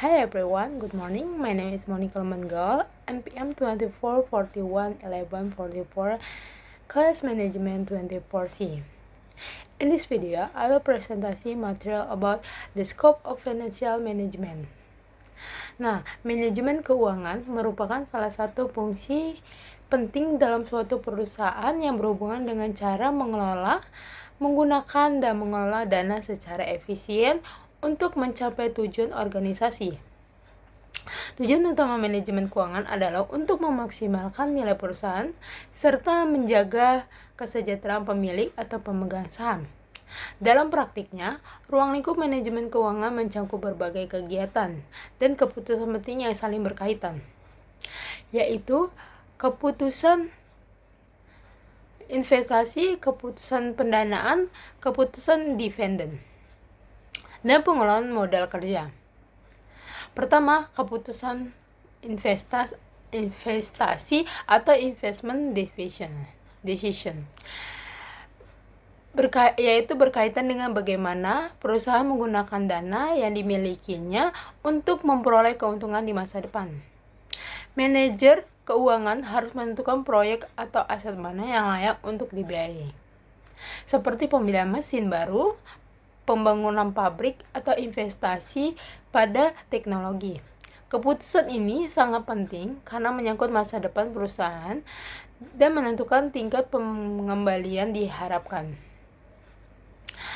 Hi everyone, good morning. My name is Monica Mangal, NPM 24411144, Class Management 24C. In this video, I will presentasi material about the scope of financial management. Nah, manajemen keuangan merupakan salah satu fungsi penting dalam suatu perusahaan yang berhubungan dengan cara mengelola, menggunakan dan mengelola dana secara efisien untuk mencapai tujuan organisasi. Tujuan utama manajemen keuangan adalah untuk memaksimalkan nilai perusahaan serta menjaga kesejahteraan pemilik atau pemegang saham. Dalam praktiknya, ruang lingkup manajemen keuangan mencakup berbagai kegiatan dan keputusan penting yang saling berkaitan, yaitu keputusan investasi, keputusan pendanaan, keputusan dividen, dan pengelolaan modal kerja. Pertama, keputusan investasi atau investment decision. Yaitu berkaitan dengan bagaimana perusahaan menggunakan dana yang dimilikinya untuk memperoleh keuntungan di masa depan. Manajer keuangan harus menentukan proyek atau aset mana yang layak untuk dibiayai, seperti pembelian mesin baru, pembangunan pabrik, atau investasi pada teknologi. Keputusan ini sangat penting karena menyangkut masa depan perusahaan dan menentukan tingkat pengembalian diharapkan.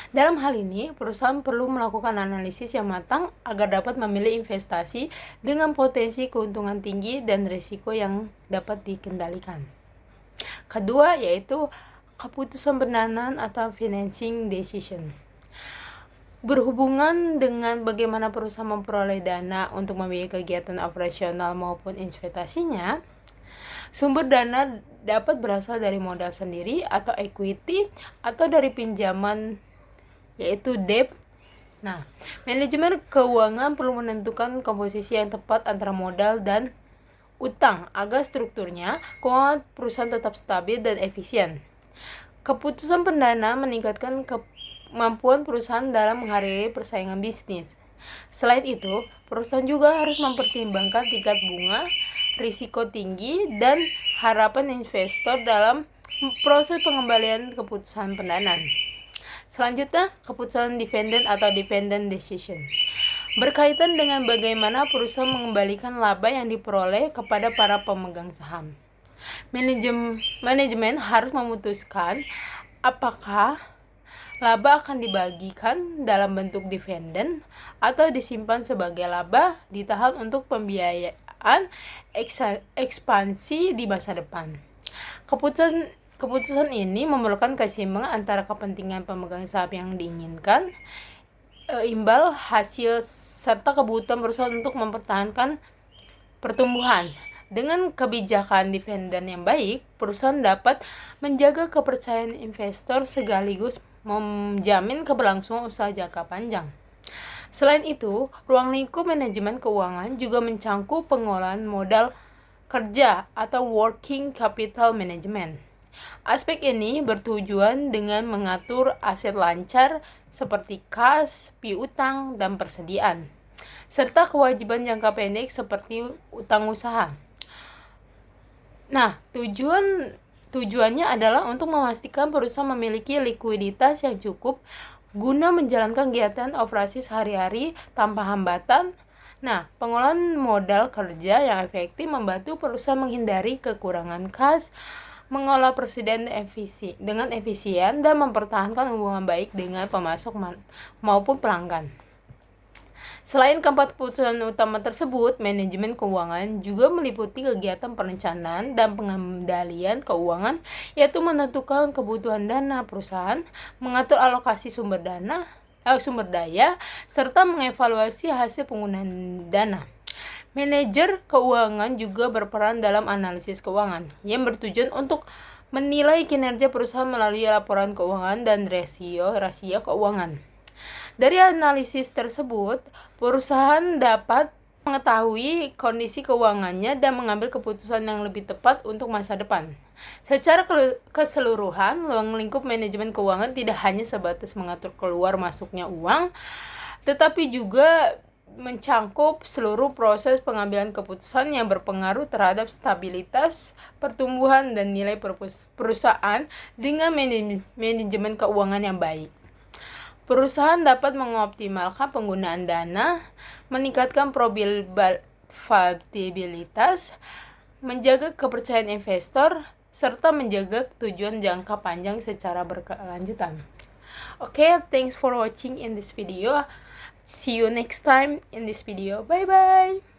Dalam hal ini, perusahaan perlu melakukan analisis yang matang agar dapat memilih investasi dengan potensi keuntungan tinggi dan risiko yang dapat dikendalikan. Kedua, yaitu keputusan pendanaan atau financing decision. Berhubungan dengan bagaimana perusahaan memperoleh dana untuk membiayai kegiatan operasional maupun investasinya, sumber dana dapat berasal dari modal sendiri atau equity atau dari pinjaman, yaitu debt. Nah, manajemen keuangan perlu menentukan komposisi yang tepat antara modal dan utang agar strukturnya keuangan perusahaan tetap stabil dan efisien. Keputusan pendanaan meningkatkan kemampuan perusahaan dalam menghadapi persaingan bisnis. Selain itu, perusahaan juga harus mempertimbangkan tingkat bunga, risiko tinggi, dan harapan investor dalam proses pengembalian keputusan pendanaan. Selanjutnya, keputusan dividen atau dividend decision. Berkaitan dengan bagaimana perusahaan mengembalikan laba yang diperoleh kepada para pemegang saham. Manajemen harus memutuskan apakah laba akan dibagikan dalam bentuk dividen atau disimpan sebagai laba ditahan untuk pembiayaan ekspansi di masa depan. Keputusan ini memerlukan keseimbangan antara kepentingan pemegang saham yang diinginkan, imbal hasil, serta kebutuhan perusahaan untuk mempertahankan pertumbuhan. Dengan kebijakan dividen yang baik, perusahaan dapat menjaga kepercayaan investor sekaligus menjamin keberlangsungan usaha jangka panjang. Selain itu, ruang lingkup manajemen keuangan juga mencakup pengelolaan modal kerja atau working capital management. Aspek ini bertujuan dengan mengatur aset lancar seperti kas, piutang, dan persediaan, serta kewajiban jangka pendek seperti utang usaha. Nah, tujuannya adalah untuk memastikan perusahaan memiliki likuiditas yang cukup guna menjalankan kegiatan operasi sehari-hari tanpa hambatan. Nah, pengelolaan modal kerja yang efektif membantu perusahaan menghindari kekurangan kas, mengolah persediaan dengan efisien, dan mempertahankan hubungan baik dengan pemasok maupun pelanggan. Selain keempat keputusan utama tersebut, manajemen keuangan juga meliputi kegiatan perencanaan dan pengendalian keuangan, yaitu menentukan kebutuhan dana perusahaan, mengatur alokasi sumber daya, serta mengevaluasi hasil penggunaan dana. Manajer keuangan juga berperan dalam analisis keuangan, yang bertujuan untuk menilai kinerja perusahaan melalui laporan keuangan dan rasio keuangan. Dari analisis tersebut, perusahaan dapat mengetahui kondisi keuangannya dan mengambil keputusan yang lebih tepat untuk masa depan. Secara keseluruhan, ruang lingkup manajemen keuangan tidak hanya sebatas mengatur keluar masuknya uang, tetapi juga mencangkup seluruh proses pengambilan keputusan yang berpengaruh terhadap stabilitas, pertumbuhan, dan nilai perusahaan dengan manajemen keuangan yang baik. Perusahaan dapat mengoptimalkan penggunaan dana, meningkatkan probabilitas, menjaga kepercayaan investor, serta menjaga tujuan jangka panjang secara berkelanjutan. Okay, thanks for watching in this video. See you next time in this video. Bye bye.